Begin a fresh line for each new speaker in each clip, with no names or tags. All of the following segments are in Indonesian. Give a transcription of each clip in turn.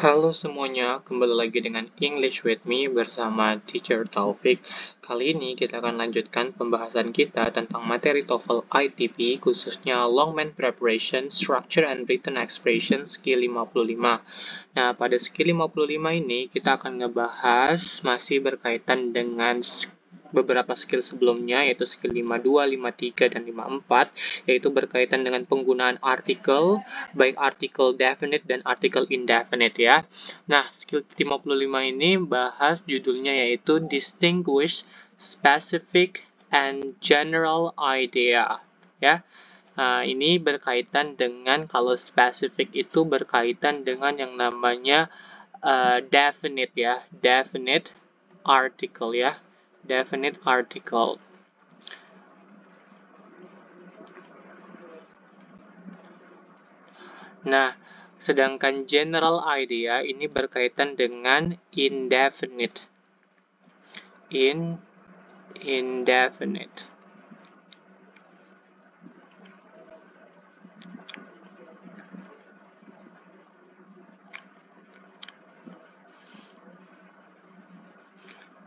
Halo semuanya, kembali lagi dengan English with me bersama Teacher Taufik. Kali ini kita akan lanjutkan pembahasan kita tentang materi TOEFL ITP, khususnya Longman Preparation, Structure and Written Expression Skill 55. Nah, pada skill 55 ini kita akan ngebahas masih berkaitan dengan beberapa skill sebelumnya, yaitu skill 52, 53, dan 54, yaitu berkaitan dengan penggunaan artikel, baik artikel definite dan artikel indefinite ya. Nah, skill 55 ini bahas judulnya yaitu Distinguish Specific and General Idea ya. Nah, ini berkaitan dengan kalau specific itu berkaitan dengan yang namanya definite ya, definite article ya. Definite article. Nah, sedangkan general idea ini berkaitan dengan indefinite. Indefinite.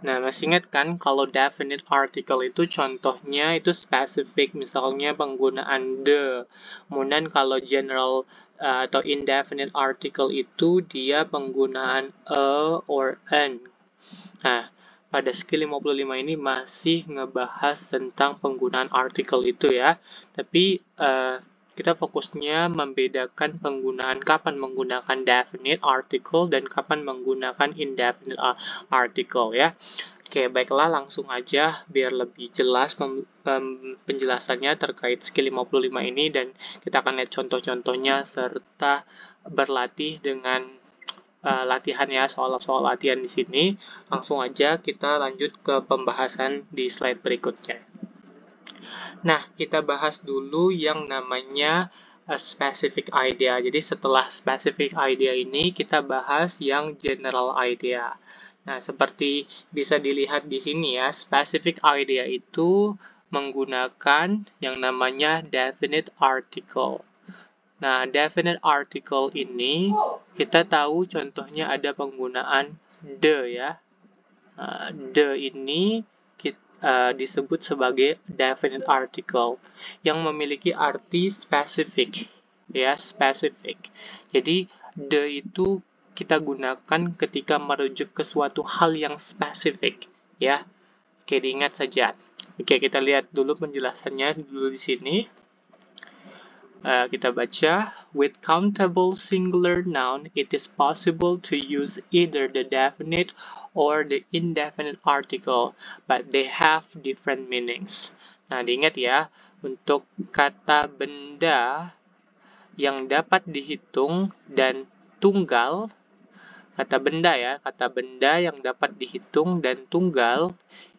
Nah, masih ingat kan kalau definite article itu contohnya itu spesifik, misalnya penggunaan the. Kemudian kalau general atau indefinite article itu dia penggunaan a or an. Nah, pada skill 55 ini masih ngebahas tentang penggunaan artikel itu ya. Tapi kita fokusnya membedakan penggunaan kapan menggunakan definite article dan kapan menggunakan indefinite article ya. Oke, baiklah langsung aja biar lebih jelas penjelasannya terkait skill 55 ini dan kita akan lihat contoh-contohnya serta berlatih dengan latihan ya, soal-soal latihan di sini. Langsung aja kita lanjut ke pembahasan di slide berikutnya. Nah, kita bahas dulu yang namanya specific idea. Jadi setelah specific idea ini kita bahas yang general idea. Nah, seperti bisa dilihat di sini ya, specific idea itu menggunakan yang namanya definite article. Nah, definite article ini kita tahu contohnya ada penggunaan the ya. The ini disebut sebagai definite article yang memiliki arti spesifik ya, spesifik. Jadi the itu kita gunakan ketika merujuk ke suatu hal yang spesifik ya. Oke, diingat saja. Oke, kita lihat dulu penjelasannya dulu di sini. Kita baca, with countable singular noun, it is possible to use either the definite or the indefinite article, but they have different meanings. Nah, diingat ya, untuk kata benda yang dapat dihitung dan tunggal, kata benda ya, kata benda yang dapat dihitung dan tunggal,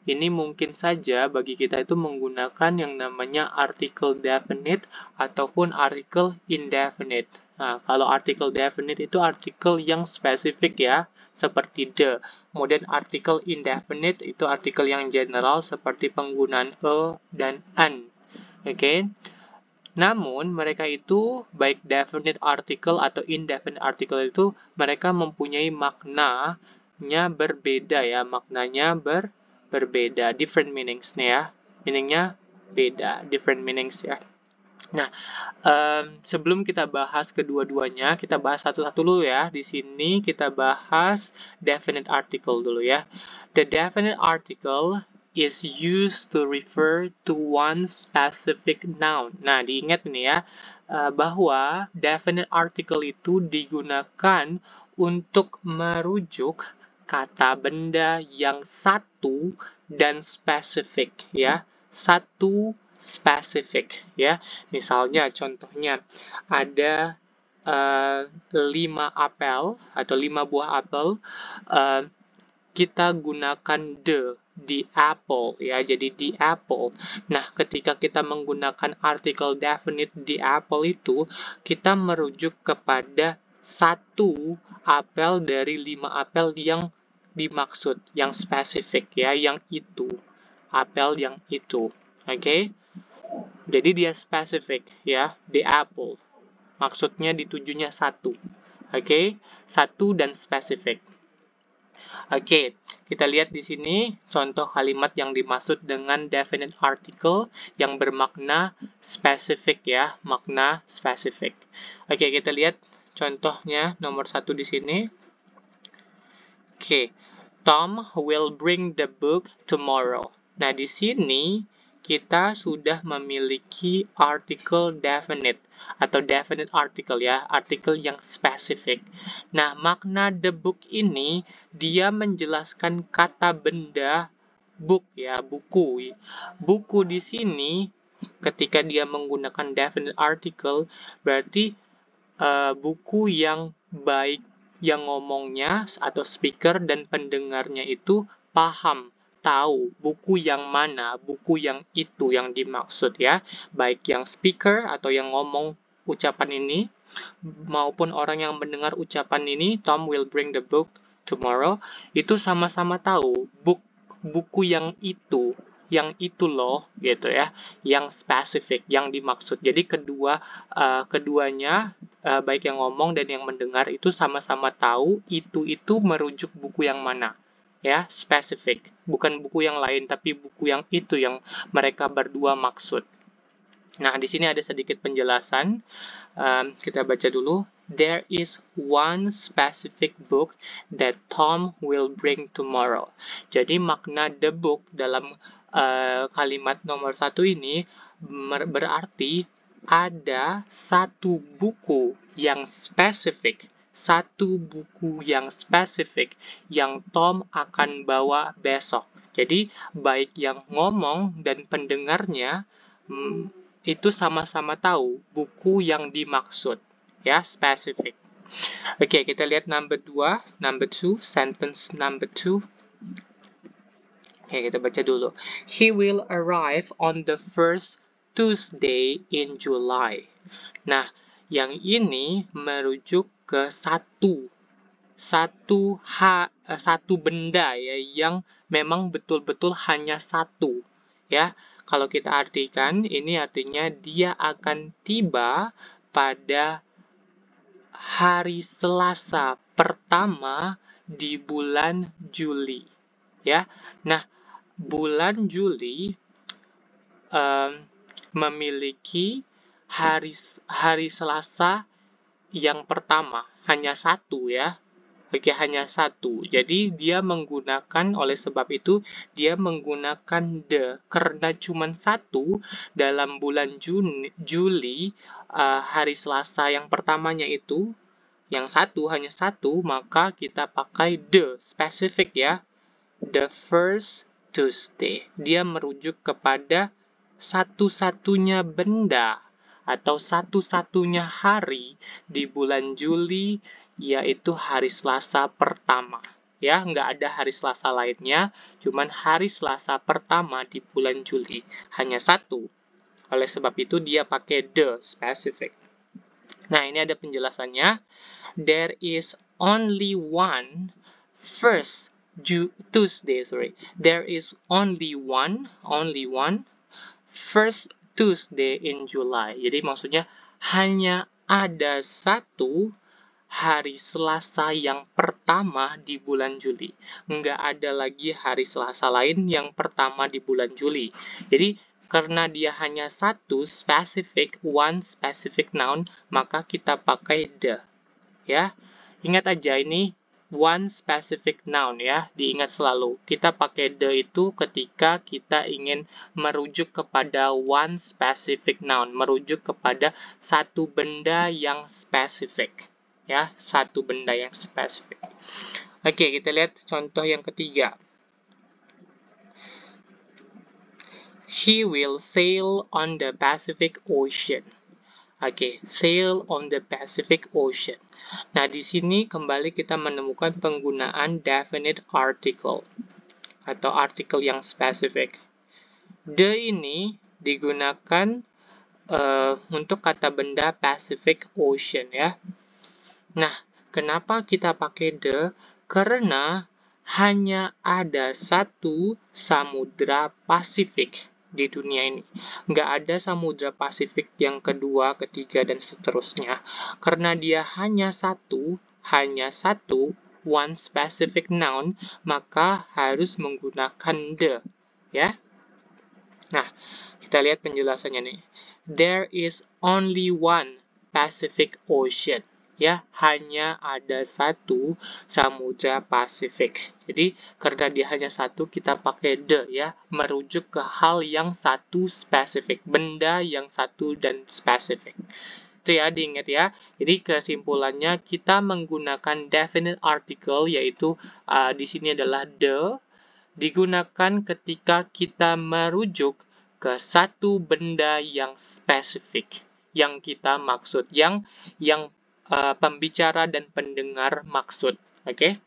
ini mungkin saja bagi kita itu menggunakan yang namanya artikel definite ataupun artikel indefinite. Nah, kalau artikel definite itu artikel yang spesifik ya, seperti the. Kemudian artikel indefinite itu artikel yang general seperti penggunaan a dan an. Oke. Namun, mereka itu, baik definite article atau indefinite article itu, mereka mempunyai maknanya berbeda ya, maknanya berbeda, different meanings nih ya, meaningnya beda, different meanings ya. Nah, sebelum kita bahas kedua-duanya, kita bahas satu-satu dulu ya. Di sini kita bahas definite article dulu ya. The definite article is used to refer to one specific noun. Nah, diingat nih ya, bahwa definite article itu digunakan untuk merujuk kata benda yang satu dan spesifik ya. Satu spesifik ya. Misalnya contohnya ada 5 apel atau 5 buah apel, kita gunakan di apple ya, jadi di apple. Nah, ketika kita menggunakan artikel definite di apple itu, kita merujuk kepada satu apel dari 5 apel yang dimaksud, yang spesifik ya, yang itu. Apel yang itu. Oke? Jadi dia spesifik ya, the apple. Maksudnya ditujunya satu. Oke, satu dan spesifik. Oke, kita lihat di sini contoh kalimat yang dimaksud dengan definite article yang bermakna spesifik ya, makna spesifik. Oke, kita lihat contohnya nomor 1 di sini. Oke, Tom will bring the book tomorrow. Nah, di sini kita sudah memiliki artikel definite atau definite article ya, artikel yang spesifik. Nah, makna the book ini dia menjelaskan kata benda book ya, buku. Buku di sini ketika dia menggunakan definite article berarti buku yang baik yang ngomongnya atau speaker dan pendengarnya itu paham, tahu buku yang mana, buku yang itu yang dimaksud ya, baik yang speaker atau yang ngomong ucapan ini maupun orang yang mendengar ucapan ini, Tom will bring the book tomorrow, itu sama-sama tahu buku yang itu loh gitu ya, yang spesifik, yang dimaksud. Jadi keduanya baik yang ngomong dan yang mendengar itu sama-sama tahu itu merujuk buku yang mana ya, spesifik, bukan buku yang lain tapi buku yang itu yang mereka berdua maksud. Nah, di sini ada sedikit penjelasan. Kita baca dulu. There is one specific book that Tom will bring tomorrow. Jadi makna the book dalam kalimat nomor 1 ini berarti ada satu buku yang spesifik. Satu buku yang spesifik yang Tom akan bawa besok. Jadi baik yang ngomong dan pendengarnya itu sama-sama tahu buku yang dimaksud ya, spesifik. Oke, kita lihat number 2, sentence number 2. Oke, kita baca dulu. He will arrive on the first Tuesday in July. Nah, yang ini merujuk ke satu benda ya yang memang betul-betul hanya satu ya. Kalau kita artikan, ini artinya dia akan tiba pada hari Selasa pertama di bulan Juli ya. Nah, bulan Juli memiliki hari Selasa yang pertama hanya satu ya. Oke, hanya satu. Jadi dia menggunakan, oleh sebab itu dia menggunakan the karena cuma satu dalam bulan Juli hari Selasa yang pertamanya itu yang satu hanya satu, maka kita pakai the spesifik ya. The first Tuesday. Dia merujuk kepada satu-satunya benda atau satu-satunya hari di bulan Juli, yaitu hari Selasa pertama. Ya, nggak ada hari Selasa lainnya, cuman hari Selasa pertama di bulan Juli. Hanya satu. Oleh sebab itu, dia pakai the specific. Nah, ini ada penjelasannya. There is only one Tuesday. There is only one first Tuesday in July. Jadi maksudnya hanya ada satu hari Selasa yang pertama di bulan Juli. Nggak ada lagi hari Selasa lain yang pertama di bulan Juli. Jadi karena dia hanya satu one specific noun, maka kita pakai the. Ya, ingat aja ini one specific noun ya, diingat selalu. Kita pakai the itu ketika kita ingin merujuk kepada one specific noun, merujuk kepada satu benda yang spesifik. Ya, satu benda yang spesifik. Oke, kita lihat contoh yang ketiga. He will sail on the Pacific Ocean. Oke, sail on the Pacific Ocean. Nah, di sini kembali kita menemukan penggunaan definite article atau artikel yang spesifik. The ini digunakan untuk kata benda Pacific Ocean ya. Nah, kenapa kita pakai the? Karena hanya ada satu samudra Pasifik di dunia ini. Nggak ada samudra Pasifik yang kedua, ketiga, dan seterusnya. Karena dia hanya satu, one specific noun, maka harus menggunakan the. Ya. Nah, kita lihat penjelasannya nih. There is only one Pacific Ocean. Ya, hanya ada satu samudra Pasifik. Jadi, karena dia hanya satu, kita pakai the ya, merujuk ke hal yang satu spesifik, benda yang satu dan spesifik. Itu ya, diingat ya. Jadi, kesimpulannya kita menggunakan definite article, yaitu di sini adalah the, digunakan ketika kita merujuk ke satu benda yang spesifik yang kita maksud, yang pembicara dan pendengar maksud. Oke?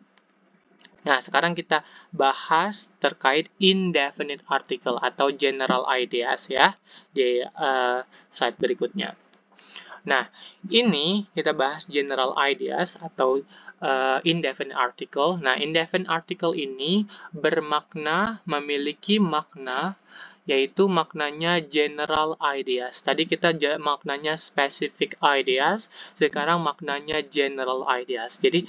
Nah, sekarang kita bahas terkait indefinite article atau general ideas ya di slide berikutnya. Nah, ini kita bahas general ideas atau indefinite article. Nah, indefinite article ini memiliki makna, yaitu maknanya general ideas. Tadi kita maknanya specific ideas, sekarang maknanya general ideas. Jadi,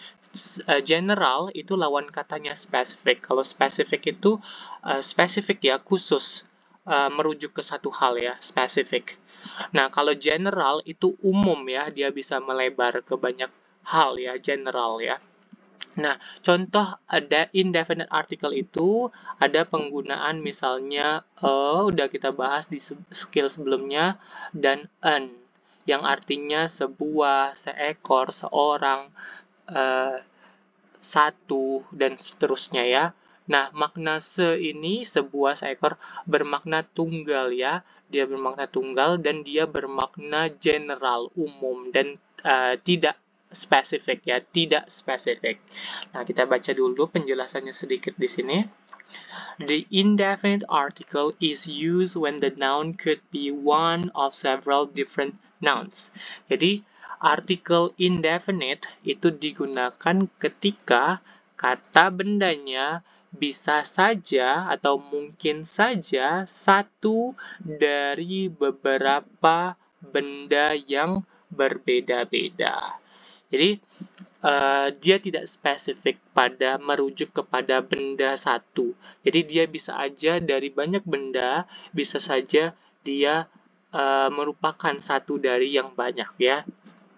general itu lawan katanya specific. Kalau specific itu spesifik ya, khusus, merujuk ke satu hal ya, spesifik. Nah, kalau general itu umum ya, dia bisa melebar ke banyak hal ya, general ya. Nah, contoh ada indefinite article itu ada penggunaan misalnya udah kita bahas di skill sebelumnya, dan an yang artinya sebuah, seekor, seorang, satu, dan seterusnya ya. Nah, makna ini sebuah, seekor, bermakna tunggal ya. Dia bermakna tunggal dan dia bermakna general, umum, dan tidak spesifik ya, tidak spesifik. Nah, kita baca dulu penjelasannya sedikit di sini. The indefinite article is used when the noun could be one of several different nouns. Jadi, artikel indefinite itu digunakan ketika kata bendanya bisa saja atau mungkin saja satu dari beberapa benda yang berbeda-beda. Jadi, dia tidak spesifik pada merujuk kepada benda satu. Jadi, dia bisa aja dari banyak benda, bisa saja dia merupakan satu dari yang banyak ya.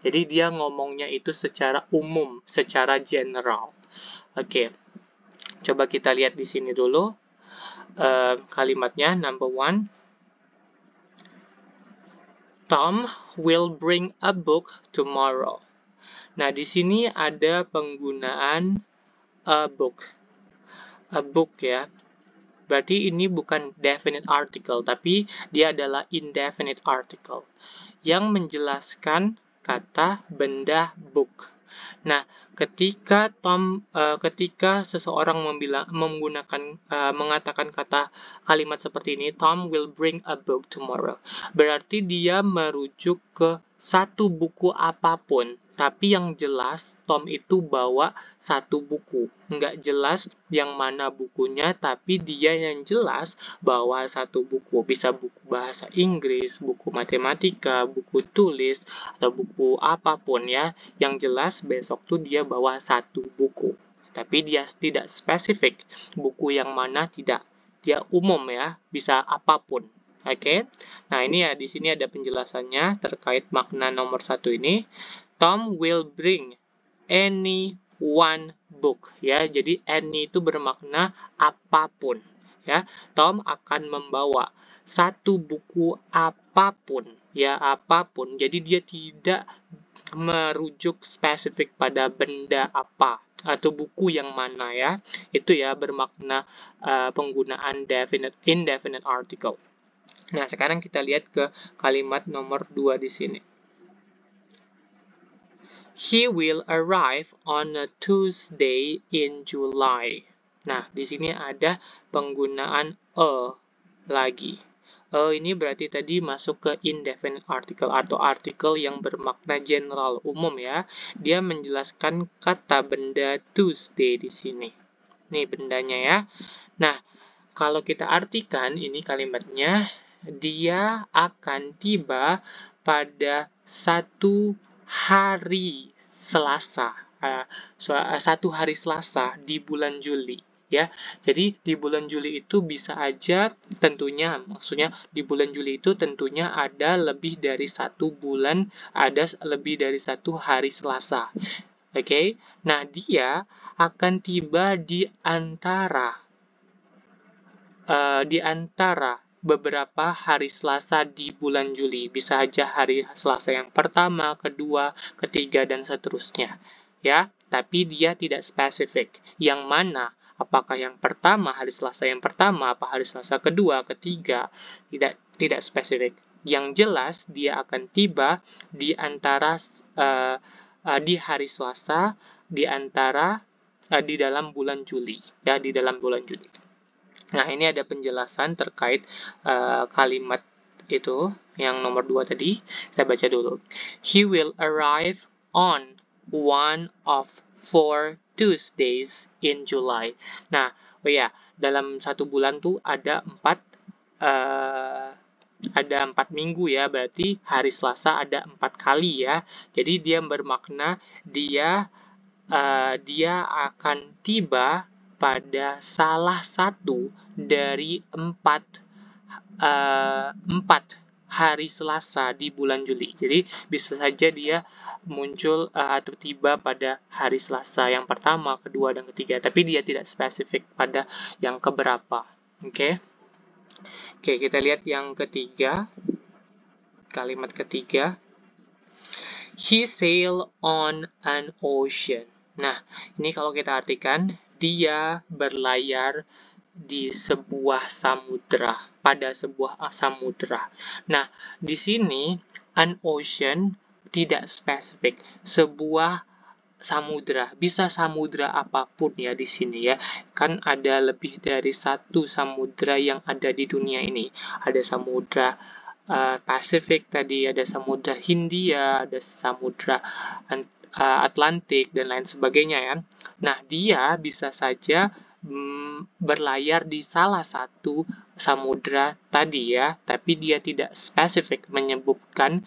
Jadi, dia ngomongnya itu secara umum, secara general. Oke, coba kita lihat di sini dulu kalimatnya. Number one, Tom will bring a book tomorrow. Nah, di sini ada penggunaan a book. A book ya. Berarti ini bukan definite article, tapi dia adalah indefinite article yang menjelaskan kata benda book. Nah, ketika seseorang mengatakan kalimat seperti ini, Tom will bring a book tomorrow, berarti dia merujuk ke satu buku apapun. Tapi yang jelas, Tom itu bawa satu buku. Nggak jelas yang mana bukunya, tapi dia yang jelas bawa satu buku. Bisa buku bahasa Inggris, buku matematika, buku tulis, atau buku apapun ya. Yang jelas besok tuh dia bawa satu buku. Tapi dia tidak spesifik. Buku yang mana tidak. Dia umum ya, bisa apapun. Oke, nah ini ya di sini ada penjelasannya terkait makna nomor satu ini. Tom will bring any one book ya. Jadi any itu bermakna apapun ya. Tom akan membawa satu buku apapun ya, apapun. Jadi dia tidak merujuk spesifik pada benda apa atau buku yang mana ya. Itu ya bermakna penggunaan indefinite article. Nah, sekarang kita lihat ke kalimat nomor 2 di sini. He will arrive on a Tuesday in July. Nah, di sini ada penggunaan a lagi. Ini berarti tadi masuk ke indefinite article atau artikel yang bermakna general, umum ya. Dia menjelaskan kata benda Tuesday di sini. Nih bendanya ya. Nah, kalau kita artikan ini kalimatnya, dia akan tiba pada satu hari Selasa, satu hari Selasa di bulan Juli. Ya, jadi di bulan Juli itu bisa aja tentunya, maksudnya di bulan Juli itu tentunya ada lebih dari satu bulan, ada lebih dari satu hari Selasa. Oke, nah dia akan tiba di antara beberapa hari Selasa di bulan Juli. Bisa aja hari Selasa yang pertama, kedua, ketiga, dan seterusnya. Ya, tapi dia tidak spesifik. Yang mana? Apakah yang pertama, hari Selasa yang pertama, apa hari Selasa kedua, ketiga? Tidak spesifik. Yang jelas dia akan tiba di antara di hari Selasa di dalam bulan Juli, ya, di dalam bulan Juli. Nah, ini ada penjelasan terkait kalimat itu yang nomor 2 tadi. Saya baca dulu. He will arrive on one of 4 Tuesdays in July. Nah, oh ya, dalam satu bulan tuh ada 4 minggu ya, berarti hari Selasa ada 4 kali ya. Jadi dia bermakna dia akan tiba pada salah satu dari 4 hari Selasa di bulan Juli. Jadi bisa saja dia muncul atau tiba pada hari Selasa yang pertama, kedua, dan ketiga. Tapi dia tidak spesifik pada yang keberapa. Oke, kita lihat yang ketiga. Kalimat ketiga. He sail on an ocean. Nah, ini kalau kita artikan, dia berlayar di sebuah samudra, pada sebuah samudra. Nah, di sini an ocean tidak spesifik, sebuah samudra, bisa samudra apapun ya di sini ya. Kan ada lebih dari satu samudra yang ada di dunia ini. Ada samudra Pasifik tadi, ada samudra Hindia, ada samudra Atlantik, dan lain sebagainya ya. Nah, dia bisa saja berlayar di salah satu samudra tadi ya, tapi dia tidak spesifik menyebutkan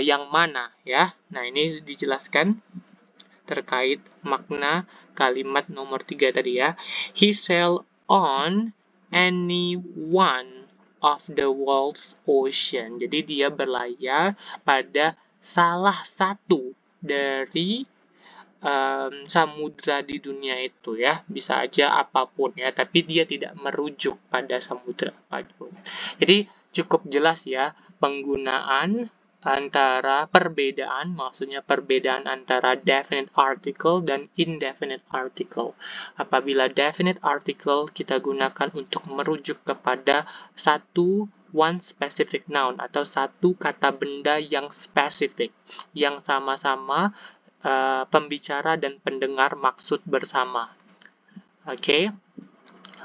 yang mana ya. Nah, ini dijelaskan terkait makna kalimat nomor 3 tadi ya. He sail on any one of the world's ocean. Jadi dia berlayar pada salah satu dari samudra di dunia itu ya, bisa aja apapun ya, tapi dia tidak merujuk pada samudra apapun. Jadi cukup jelas ya penggunaan maksudnya perbedaan antara definite article dan indefinite article. Apabila definite article kita gunakan untuk merujuk kepada one specific noun atau satu kata benda yang spesifik, yang sama-sama pembicara dan pendengar maksud bersama. Oke.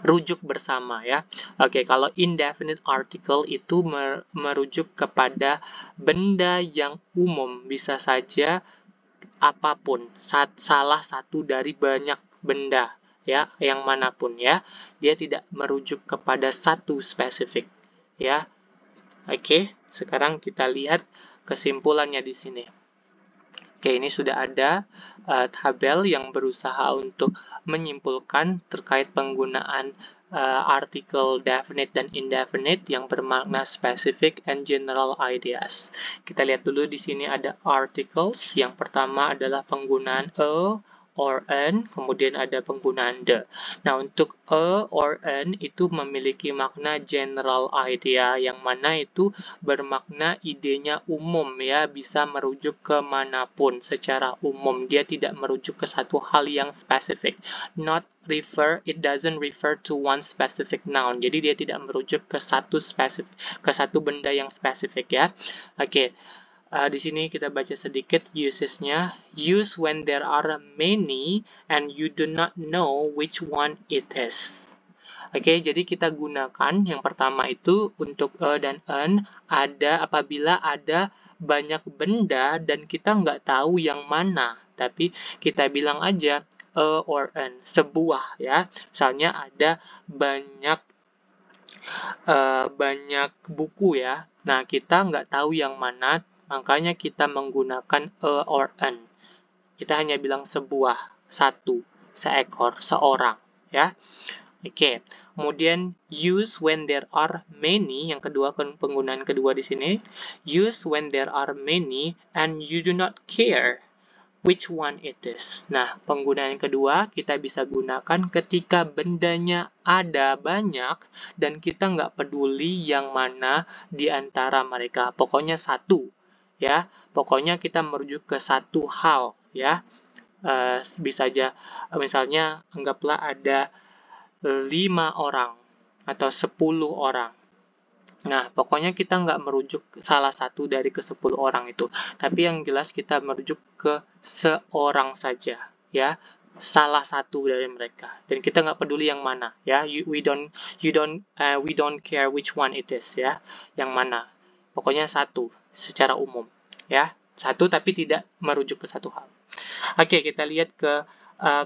Rujuk bersama ya. Oke, kalau indefinite article itu merujuk kepada benda yang umum, bisa saja apapun, salah satu dari banyak benda ya, yang manapun ya. Dia tidak merujuk kepada satu spesifik ya. Oke, sekarang kita lihat kesimpulannya di sini. Oke, ini sudah ada tabel yang berusaha untuk menyimpulkan terkait penggunaan artikel definite dan indefinite yang bermakna specific and general ideas. Kita lihat dulu di sini ada articles. Yang pertama adalah penggunaan a or an, kemudian ada penggunaan the. Nah, untuk a or an itu memiliki makna general idea, yang mana itu bermakna idenya umum ya, bisa merujuk ke manapun secara umum. Dia tidak merujuk ke satu hal yang spesifik. It doesn't refer to one specific noun. Jadi dia tidak merujuk ke satu benda yang spesifik ya. Oke. Di sini kita baca sedikit usesnya. Use when there are many and you do not know which one it is. Oke, jadi kita gunakan yang pertama itu untuk a dan an apabila ada banyak benda dan kita nggak tahu yang mana. Tapi kita bilang aja a or an, sebuah ya. Misalnya ada banyak buku ya. Nah, kita nggak tahu yang mana, makanya kita menggunakan a or an. Kita hanya bilang sebuah, satu, seekor, seorang ya. Oke, kemudian use when there are many, yang kedua penggunaan kedua di sini. Use when there are many and you do not care which one it is. Nah, penggunaan kedua kita bisa gunakan ketika bendanya ada banyak dan kita nggak peduli yang mana di antara mereka. Pokoknya satu, ya. Pokoknya kita merujuk ke satu hal, ya. Bisa aja, misalnya anggaplah ada 5 orang atau 10 orang. Nah, pokoknya kita nggak merujuk salah satu dari ke-10 orang itu. Tapi yang jelas kita merujuk ke seorang saja, ya. Salah satu dari mereka. Dan kita nggak peduli yang mana, ya. We don't care which one it is, ya. Yang mana. Pokoknya satu secara umum, ya. Satu tapi tidak merujuk ke satu hal. Oke, kita lihat ke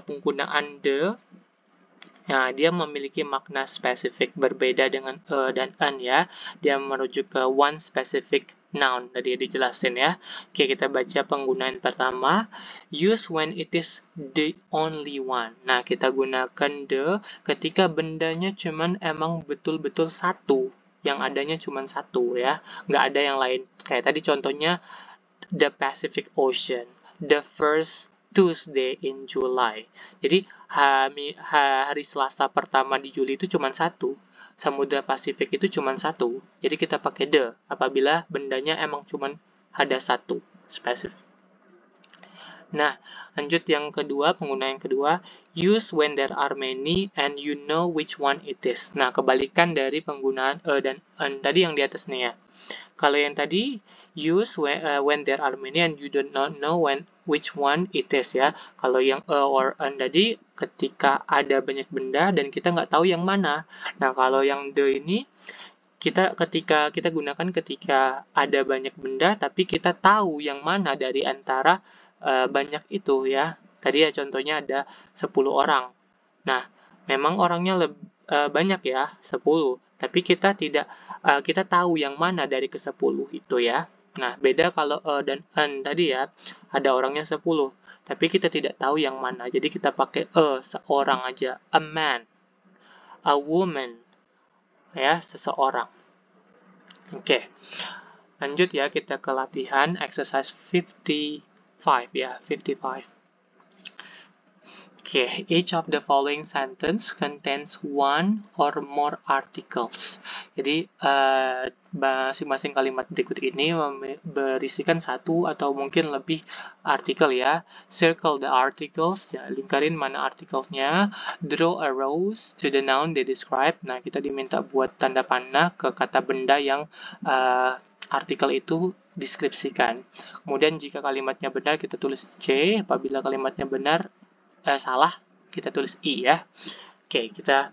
penggunaan the. Nah, dia memiliki makna spesifik berbeda dengan dan an ya. Dia merujuk ke one specific noun. Tadi dijelasin ya. Oke, kita baca penggunaan pertama. Use when it is the only one. Nah, kita gunakan the ketika bendanya cuman emang betul-betul satu. Yang adanya cuman satu ya. Nggak ada yang lain. Kayak tadi contohnya the Pacific Ocean. The first Tuesday in July. Jadi hari Selasa pertama di Juli itu cuma satu. Samudra Pasifik itu cuma satu. Jadi kita pakai the apabila bendanya emang cuma ada satu spesifik. Nah, lanjut yang kedua, penggunaan yang kedua, use when there are many and you know which one it is. Nah, kebalikan dari penggunaan dan an tadi yang di atas nih ya. Kalau yang tadi, use when there are many and you do not know which one it is ya. Kalau yang or an tadi, ketika ada banyak benda dan kita nggak tahu yang mana. Nah, kalau yang the ini, ketika kita gunakan ketika ada banyak benda tapi kita tahu yang mana dari antara banyak itu ya. Tadi ya contohnya ada 10 orang. Nah, memang orangnya banyak ya, 10. Tapi kita kita tahu yang mana dari ke-10 itu ya. Nah, beda kalau dan an tadi ya, ada orangnya 10. Tapi kita tidak tahu yang mana. Jadi kita pakai seorang aja, a man, a woman, ya, seseorang. Oke. Lanjut ya, kita ke latihan exercise 55 ya, 55. Okay, each of the following sentence contains one or more articles. Jadi, masing-masing kalimat berikut ini berisikan satu atau mungkin lebih artikel ya. Circle the articles, ya, lingkarin mana artikelnya. Draw arrows to the noun they describe. Nah, kita diminta buat tanda panah ke kata benda yang artikel itu deskripsikan. Kemudian jika kalimatnya benar, kita tulis C. Apabila kalimatnya benar, salah, kita tulis I ya. Oke, kita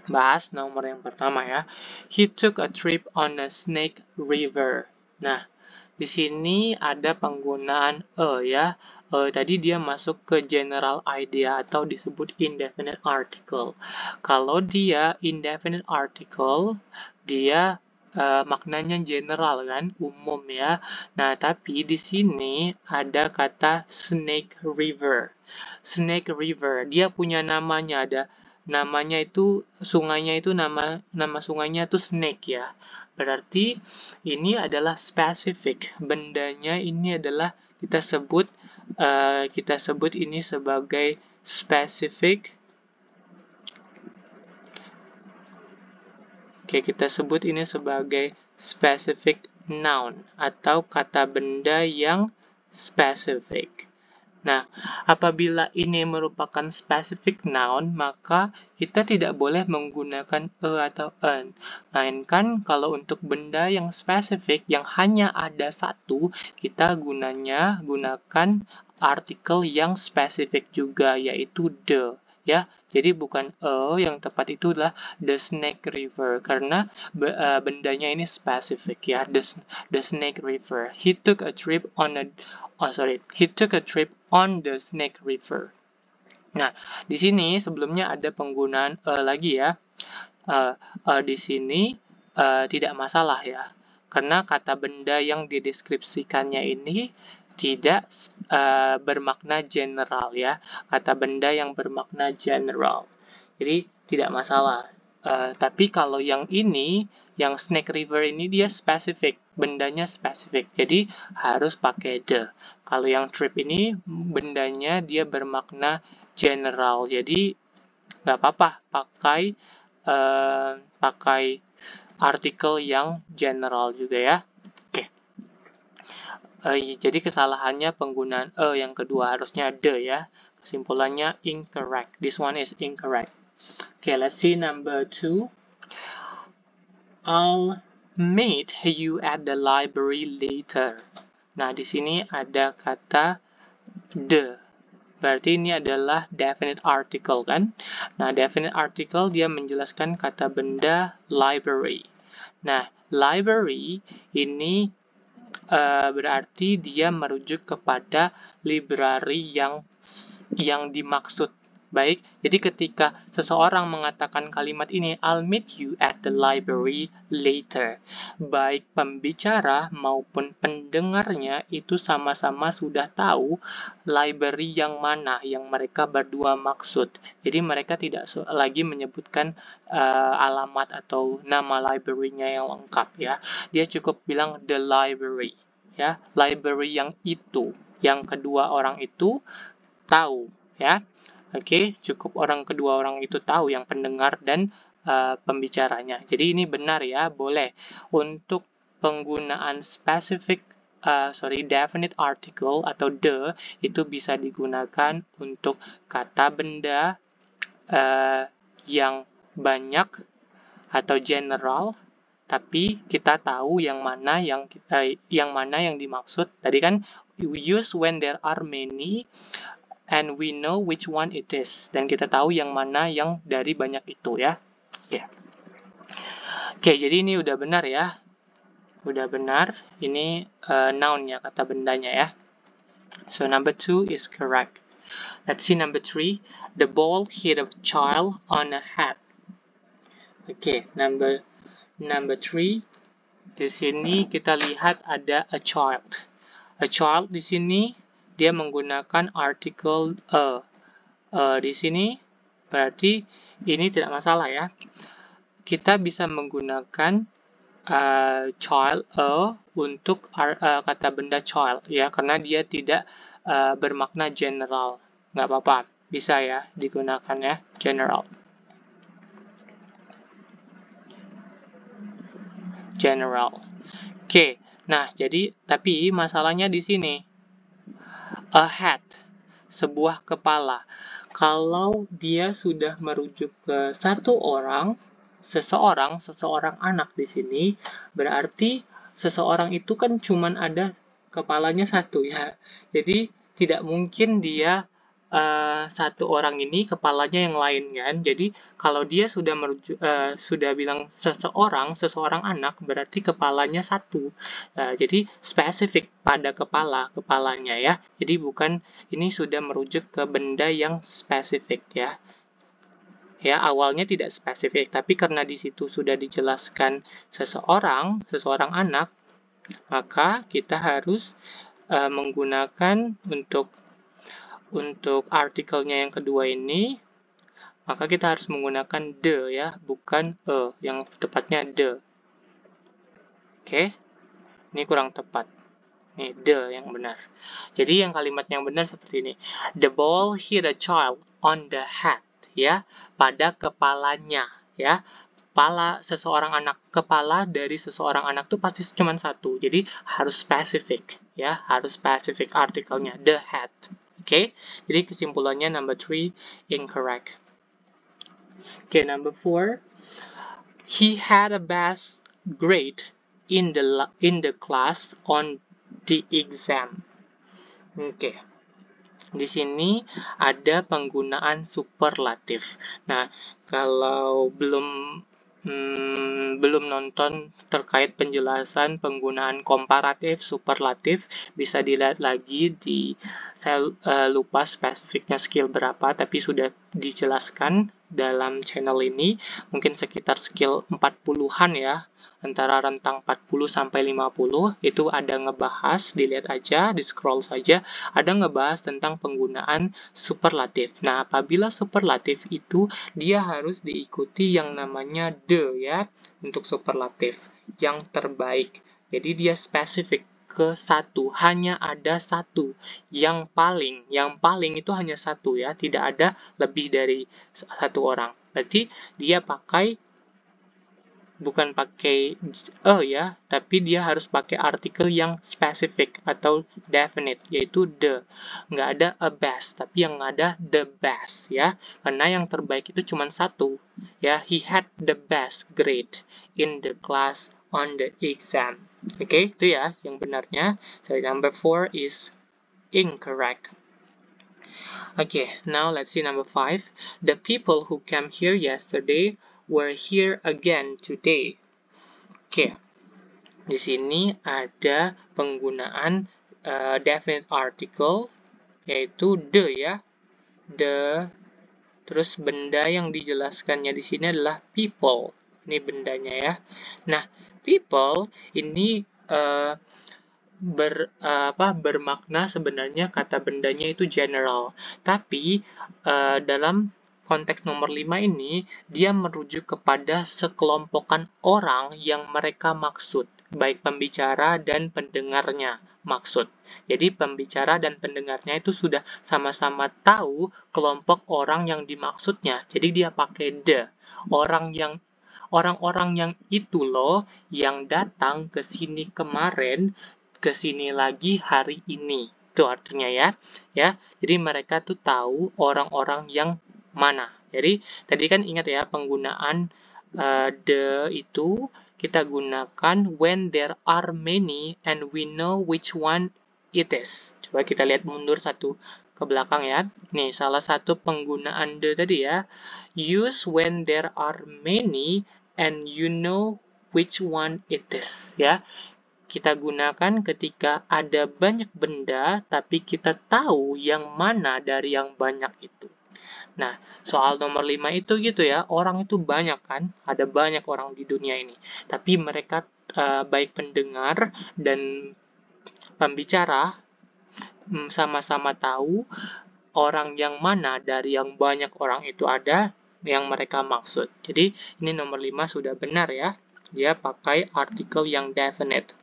bahas nomor yang pertama ya. He took a trip on a Snake River. Nah, di sini ada penggunaan ya. Tadi dia masuk ke general idea atau disebut indefinite article. Kalau dia indefinite article, dia maknanya general kan, umum ya. Nah, tapi di sini ada kata Snake River. Snake River, dia punya namanya, ada namanya itu sungainya itu nama sungainya itu Snake ya. Berarti ini adalah spesifik. Bendanya ini adalah kita sebut ini sebagai specific. Oke, kita sebut ini sebagai specific noun atau kata benda yang spesifik. Nah, apabila ini merupakan specific noun, maka kita tidak boleh menggunakan atau an. Melainkan kalau untuk benda yang spesifik yang hanya ada satu, kita gunakan artikel yang spesifik juga, yaitu the. Ya, jadi bukan yang tepat itu adalah the Snake River karena bendanya ini spesifik ya, the Snake River. He took a trip on the Snake River. Nah, di sini sebelumnya ada penggunaan lagi ya. Di sini tidak masalah ya, karena kata benda yang dideskripsikannya ini tidak bermakna general ya, kata benda yang bermakna general, jadi tidak masalah. Tapi kalau yang ini, yang Snake River ini dia spesifik, bendanya spesifik, jadi harus pakai the. Kalau yang trip ini bendanya dia bermakna general, jadi nggak apa-apa pakai artikel yang general juga ya. Oke. Jadi kesalahannya penggunaan yang kedua, harusnya the ya. Kesimpulannya incorrect. This one is incorrect. Okay, let's see number 2. I'll meet you at the library later. Nah, di sini ada kata the. Berarti ini adalah definite article kan? Nah, definite article dia menjelaskan kata benda library. Nah, library ini berarti dia merujuk kepada library yang dimaksud. Baik, jadi ketika seseorang mengatakan kalimat ini, I'll meet you at the library later, baik pembicara maupun pendengarnya itu sama-sama sudah tahu library yang mana yang mereka berdua maksud. Jadi mereka tidak lagi menyebutkan alamat atau nama library-nya yang lengkap ya. Dia cukup bilang the library ya, library yang itu. Yang kedua orang itu tahu ya. Oke, cukup kedua orang itu tahu, yang pendengar dan pembicaranya. Jadi ini benar ya, boleh. Untuk penggunaan definite article atau the itu bisa digunakan untuk kata benda yang banyak atau general, tapi kita tahu yang mana yang dimaksud. Tadi kan we use when there are many and we know which one it is, dan kita tahu yang mana yang dari banyak itu ya. Oke, jadi ini udah benar ya. Udah benar, ini noun ya, kata bendanya ya. So number 2 is correct. Let's see number 3. The ball hit a child on a head. Oke, number 3. Di sini kita lihat ada a child. A child di sini dia menggunakan artikel a. Di sini berarti ini tidak masalah ya. Kita bisa menggunakan child a untuk kata benda child ya, karena dia tidak bermakna general. Nggak apa-apa, bisa ya digunakan ya, general. Oke, nah jadi tapi masalahnya di sini. A head, sebuah kepala. Kalau dia sudah merujuk ke seseorang anak di sini, berarti seseorang itu kan cuman ada kepalanya satu ya. Jadi tidak mungkin dia satu orang ini kepalanya yang lain kan. Jadi kalau dia sudah bilang seseorang anak, berarti kepalanya satu. Jadi spesifik pada kepalanya ya. Jadi bukan, ini sudah merujuk ke benda yang spesifik ya. Ya, awalnya tidak spesifik, tapi karena di situ sudah dijelaskan seseorang anak, maka kita harus menggunakan untuk artikelnya yang kedua ini, maka kita harus menggunakan the ya, bukan yang tepatnya the. Oke, ini kurang tepat. Ini the yang benar. Jadi yang kalimat yang benar seperti ini. The ball hit a child on the head, ya, pada kepalanya, ya. Kepala dari seseorang anak tuh pasti cuma satu. Jadi harus spesifik, ya, harus spesifik artikelnya, the head. Oke, jadi kesimpulannya number 3 incorrect. Oke, number 4. He had a best grade in the class on the exam. Oke. Di sini ada penggunaan superlatif. Nah, kalau belum belum nonton terkait penjelasan penggunaan komparatif, superlatif, bisa dilihat lagi di, saya lupa spesifiknya skill berapa, tapi sudah dijelaskan dalam channel ini, mungkin sekitar skill 40-an ya, antara rentang 40 sampai 50, itu ada ngebahas, dilihat aja, di scroll saja, ada ngebahas tentang penggunaan superlatif. Nah, apabila superlatif itu dia harus diikuti yang namanya the ya, untuk superlatif yang terbaik. Jadi dia spesifik ke satu, hanya ada satu yang paling itu hanya satu ya, tidak ada lebih dari satu orang. Berarti dia bukan pakai ya, tapi dia harus pakai artikel yang spesifik atau definite, yaitu the. Nggak ada a best, tapi yang ada the best ya, karena yang terbaik itu cuma satu ya. He had the best grade in the class on the exam. Oke, itu ya yang benarnya. So number 4 is incorrect. Okay, now let's see number 5. The people who came here yesterday were here again today. Oke, di sini ada penggunaan definite article, yaitu the ya. The, terus benda yang dijelaskannya di sini adalah people. Ini bendanya ya. Nah, people ini bermakna sebenarnya kata bendanya itu general, tapi dalam konteks nomor 5 ini dia merujuk kepada sekelompokan orang yang mereka maksud, baik pembicara dan pendengarnya maksud. Jadi pembicara dan pendengarnya itu sudah sama-sama tahu kelompok orang yang dimaksudnya, jadi dia pakai the. Orang-orang yang itu loh yang datang ke sini kemarin, ke sini lagi hari ini. Itu artinya ya. Jadi mereka tuh tahu orang-orang yang mana. Jadi tadi kan ingat ya, penggunaan the itu kita gunakan when there are many and we know which one it is. Coba kita lihat mundur satu ke belakang ya. Nih, salah satu penggunaan the tadi ya. Use when there are many and you know which one it is ya. Kita gunakan ketika ada banyak benda, tapi kita tahu yang mana dari yang banyak itu. Nah, soal nomor 5 itu gitu ya, orang itu banyak kan, ada banyak orang di dunia ini. Tapi mereka baik pendengar dan pembicara sama-sama tahu orang yang mana dari yang banyak orang itu ada yang mereka maksud. Jadi, ini nomor 5 sudah benar ya. Dia pakai artikel yang definite.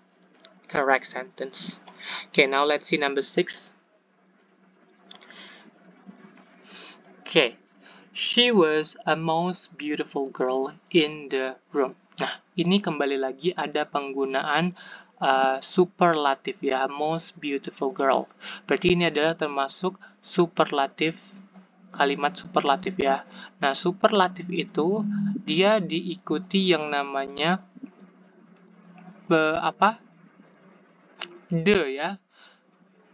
Correct sentence. Okay, now let's see number 6. Okay, she was a most beautiful girl in the room. Nah, ini kembali lagi ada penggunaan superlatif ya, most beautiful girl. Berarti ini adalah termasuk superlatif, kalimat superlatif ya. Nah, superlatif itu dia diikuti yang namanya the ya,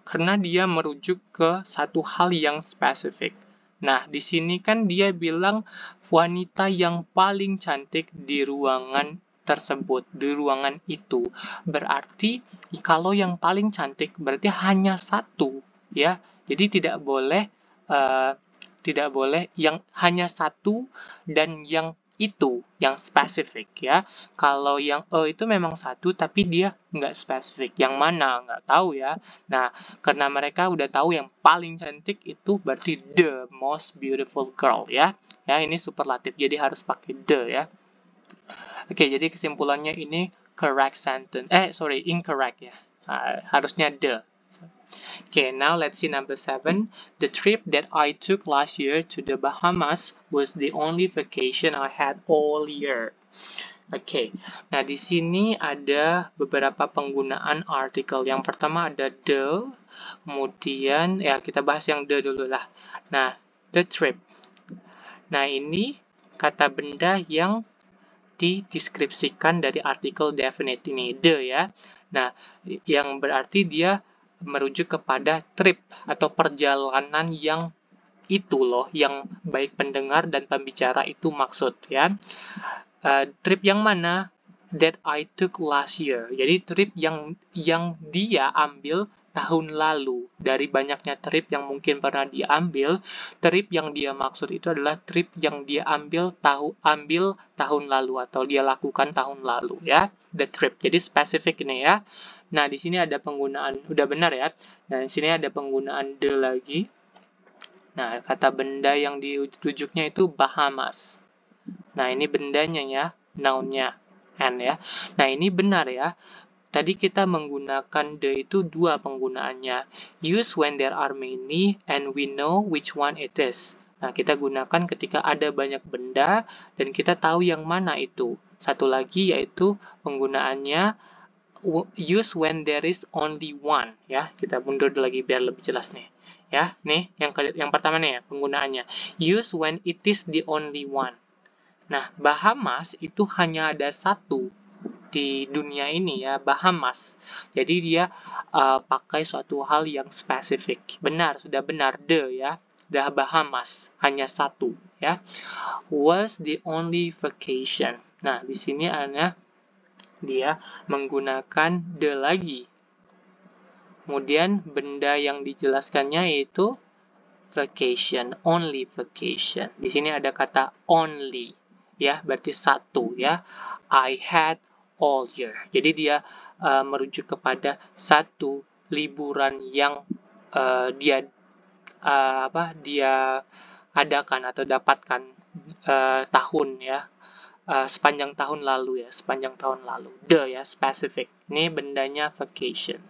karena dia merujuk ke satu hal yang spesifik. Nah, di sini kan dia bilang wanita yang paling cantik di ruangan tersebut, di ruangan itu. Berarti kalau yang paling cantik berarti hanya satu ya. Jadi tidak boleh yang hanya satu dan yang itu yang spesifik ya. Kalau yang itu memang satu tapi dia nggak spesifik, yang mana nggak tahu ya. Nah, karena mereka udah tahu yang paling cantik itu berarti the most beautiful girl ya. Ya, ini superlatif jadi harus pakai the ya. Oke, jadi kesimpulannya ini correct sentence. Incorrect ya. Harusnya the. Okay, now let's see number 7. The trip that I took last year to the Bahamas was the only vacation I had all year. Oke, nah di sini ada beberapa penggunaan artikel. Yang pertama ada the, kemudian ya kita bahas yang the dulu lah. Nah, the trip. Nah, ini kata benda yang dideskripsikan dari artikel definite ini, the ya. Nah, yang berarti dia merujuk kepada trip atau perjalanan yang itu loh, yang baik pendengar dan pembicara itu maksud ya. Trip yang mana? That I took last year. Jadi trip yang dia ambil tahun lalu. Dari banyaknya trip yang mungkin pernah diambil, trip yang dia maksud itu adalah trip yang dia ambil tahun lalu atau dia lakukan tahun lalu ya. The trip. Jadi spesifik ini ya. Nah, di sini ada penggunaan udah benar ya. Nah, di sini ada penggunaan the lagi. Nah, kata benda yang dirujuknya itu Bahamas. Nah, ini bendanya ya, noun-nya, and ya. Nah, ini benar ya. Tadi kita menggunakan the itu dua penggunaannya. Use when there are many and we know which one it is. Nah, kita gunakan ketika ada banyak benda dan kita tahu yang mana itu. Satu lagi yaitu penggunaannya use when there is only one ya. Kita mundur lagi biar lebih jelas nih. Ya, nih yang pertama nih ya penggunaannya. Use when it is the only one. Nah, Bahamas itu hanya ada satu di dunia ini ya, Bahamas. Jadi dia pakai suatu hal yang spesifik. Benar, sudah benar, the ya. The Bahamas, hanya satu ya. Was the only vacation. Nah, di sini ada dia menggunakan the lagi. Kemudian benda yang dijelaskannya yaitu vacation, only vacation. Di sini ada kata only. Ya, berarti satu ya. I had all year. Jadi dia merujuk kepada satu liburan yang dia adakan atau dapatkan tahun ya. Sepanjang tahun lalu ya, sepanjang tahun lalu. The ya, specific. Ini bendanya vacation.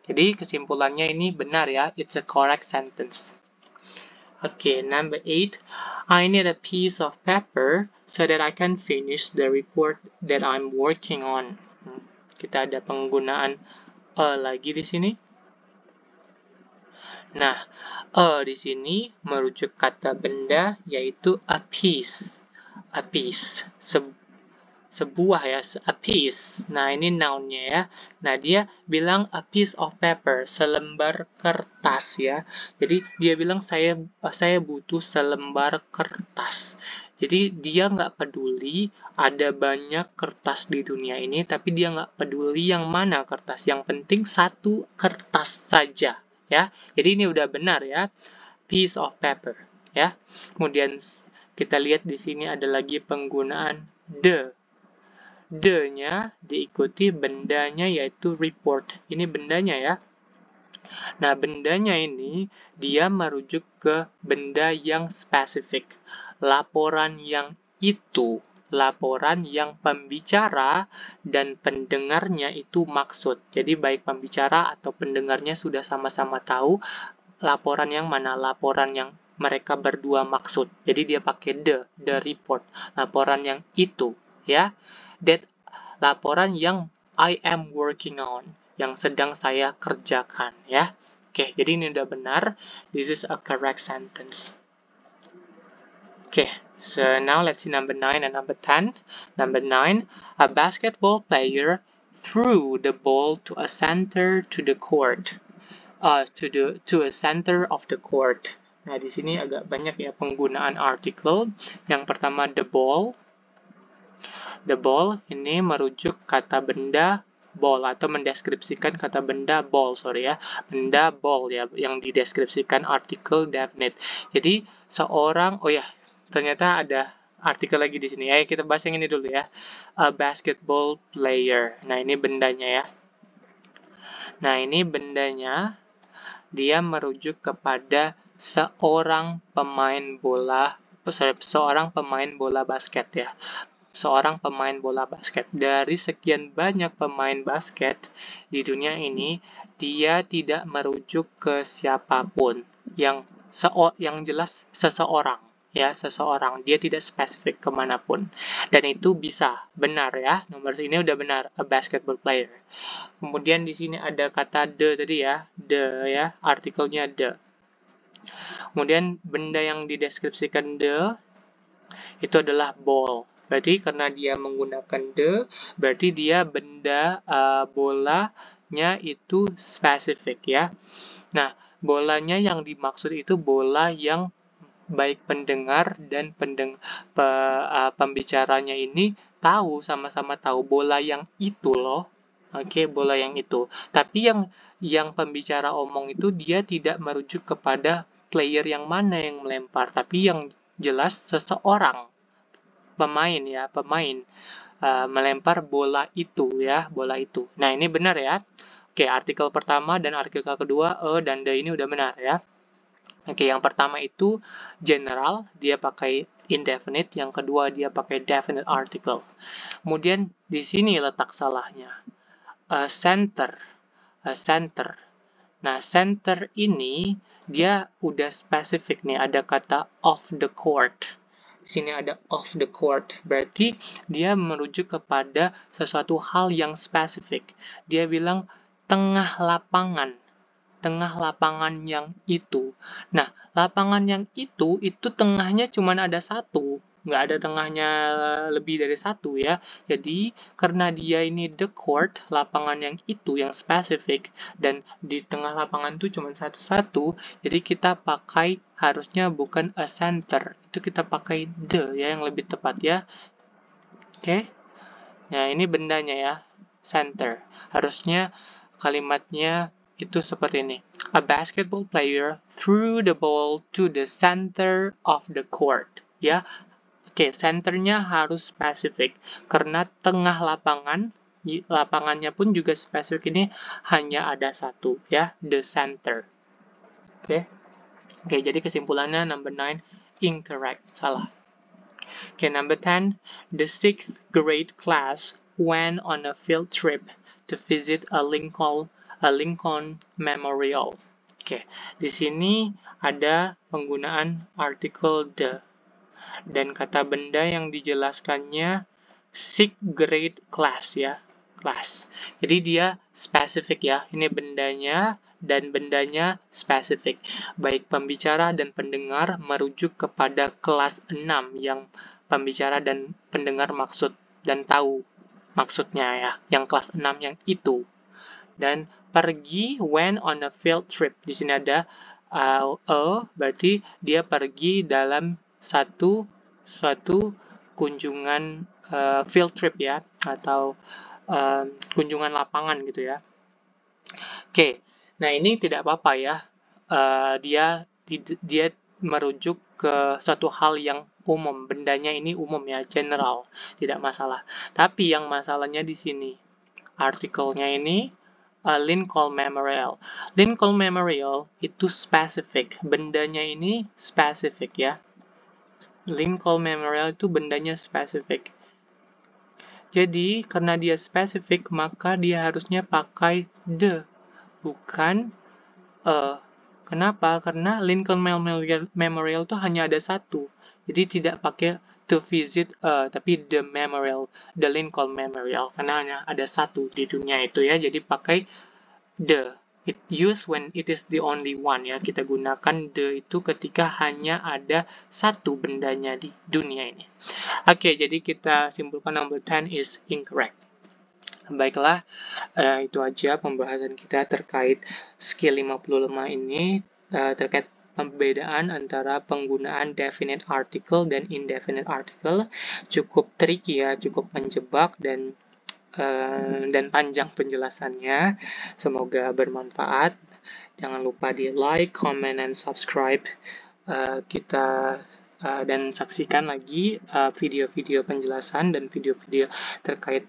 Jadi kesimpulannya ini benar ya, it's a correct sentence. Okay, number 8. I need a piece of paper so that I can finish the report that I'm working on. Kita ada penggunaan lagi di sini. Nah, di sini merujuk kata benda yaitu a piece. A piece. Sebuah ya, a piece. Nah, ini noun-nya ya. Nah, dia bilang a piece of paper, selembar kertas ya. Jadi, dia bilang saya butuh selembar kertas. Jadi, dia nggak peduli ada banyak kertas di dunia ini, tapi dia nggak peduli yang mana kertas. Yang penting satu kertas saja ya. Jadi, ini udah benar ya. Piece of paper ya. Kemudian kita lihat di sini ada lagi penggunaan the. The-nya diikuti bendanya yaitu report. Ini bendanya ya. Nah, bendanya ini dia merujuk ke benda yang spesifik. Laporan yang itu. Laporan yang pembicara dan pendengarnya itu maksud. Jadi baik pembicara atau pendengarnya sudah sama-sama tahu laporan yang mana. Laporan yang mereka berdua maksud. Jadi dia pakai the report. Laporan yang itu. Ya, that laporan yang I am working on, yang sedang saya kerjakan ya. Oke, jadi ini udah benar. This is a correct sentence. Okay, so now let's see number 9 and number 10. Number 9, a basketball player threw the ball to a center to the court. To a center of the court. Nah, di sini agak banyak ya penggunaan artikel. Yang pertama the ball. The ball ini merujuk kata benda ball atau mendeskripsikan kata benda ball, ya. Benda ball ya yang dideskripsikan artikel definite. Jadi seorang ternyata ada artikel lagi di sini. Ayo kita bahas yang ini dulu ya. A basketball player. Nah, ini bendanya ya. Nah, ini bendanya dia merujuk kepada seorang pemain bola basket ya. Seorang pemain bola basket. Dari sekian banyak pemain basket di dunia ini, dia tidak merujuk ke siapapun. Yang jelas seseorang. Ya, seseorang. Dia tidak spesifik kemanapun. Dan itu bisa benar ya. Nomor ini udah benar. A basketball player. Kemudian di sini ada kata the tadi ya. The ya. Artikelnya the. Kemudian benda yang dideskripsikan the itu adalah ball. Berarti karena dia menggunakan the, berarti dia benda bolanya itu spesifik ya. Nah, bolanya yang dimaksud itu bola yang baik pendengar dan pembicaranya ini tahu, sama-sama tahu bola yang itu loh. Oke, bola yang itu. Tapi yang pembicara omong itu dia tidak merujuk kepada player yang mana yang melempar, tapi yang jelas seseorang, pemain ya, pemain melempar bola itu ya, bola itu. Nah, ini benar ya. Oke, artikel pertama dan artikel kedua dan the ini udah benar ya. Oke, yang pertama itu general, dia pakai indefinite, yang kedua dia pakai definite article. Kemudian di sini letak salahnya. Center. Nah, center ini dia udah spesifik nih, ada kata off the court. Di sini ada off the court, berarti dia merujuk kepada sesuatu hal yang spesifik. Dia bilang tengah lapangan yang itu. Nah, lapangan yang itu tengahnya cuma ada satu. Nggak ada tengahnya lebih dari satu ya. Jadi karena dia ini the court, lapangan yang itu yang spesifik, dan di tengah lapangan itu cuma satu-satu, jadi kita pakai harusnya bukan a center, itu kita pakai the ya yang lebih tepat ya. Oke. Nah, ini bendanya ya, center. Harusnya kalimatnya itu seperti ini. A basketball player threw the ball to the center of the court. Ya, oke, centernya harus spesifik karena tengah lapangannya pun juga spesifik, ini hanya ada satu ya, the center. Oke, jadi kesimpulannya number 9 incorrect, salah. Oke, number 10, the 6th grade class went on a field trip to visit a Lincoln Memorial. Oke, di sini ada penggunaan artikel the. Dan kata benda yang dijelaskannya 6th grade class ya, class. Jadi dia spesifik ya, ini bendanya dan bendanya spesifik. Baik pembicara dan pendengar merujuk kepada kelas 6 yang pembicara dan pendengar maksud dan tahu maksudnya ya, yang kelas 6 yang itu. Dan pergi, went on a field trip. Di sini ada berarti dia pergi dalam suatu kunjungan field trip ya, atau kunjungan lapangan gitu ya. Oke, nah ini tidak apa-apa ya. Dia merujuk ke suatu hal yang umum, bendanya ini umum ya, general, tidak masalah. Tapi yang masalahnya di sini, artikelnya ini Lincoln Memorial. Lincoln Memorial itu spesifik, bendanya ini spesifik ya. Lincoln Memorial itu bendanya spesifik. Jadi, karena dia spesifik, maka dia harusnya pakai the, bukan Kenapa? Karena Lincoln Memorial itu hanya ada satu. Jadi tidak pakai to visit tapi the memorial, the Lincoln Memorial, karena hanya ada satu di dunia itu ya. Jadi pakai the. It used when it is the only one ya. Kita gunakan the itu ketika hanya ada satu bendanya di dunia ini. Oke, jadi kita simpulkan number 10 is incorrect. Baiklah, itu aja pembahasan kita terkait skill 55 ini, terkait pembedaan antara penggunaan definite article dan indefinite article. Cukup tricky ya, cukup menjebak dan panjang penjelasannya. Semoga bermanfaat. Jangan lupa di like, comment, and subscribe dan saksikan lagi video-video penjelasan dan video-video terkait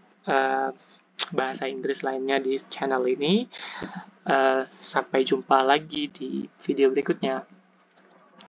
bahasa Inggris lainnya di channel ini. Sampai jumpa lagi di video berikutnya.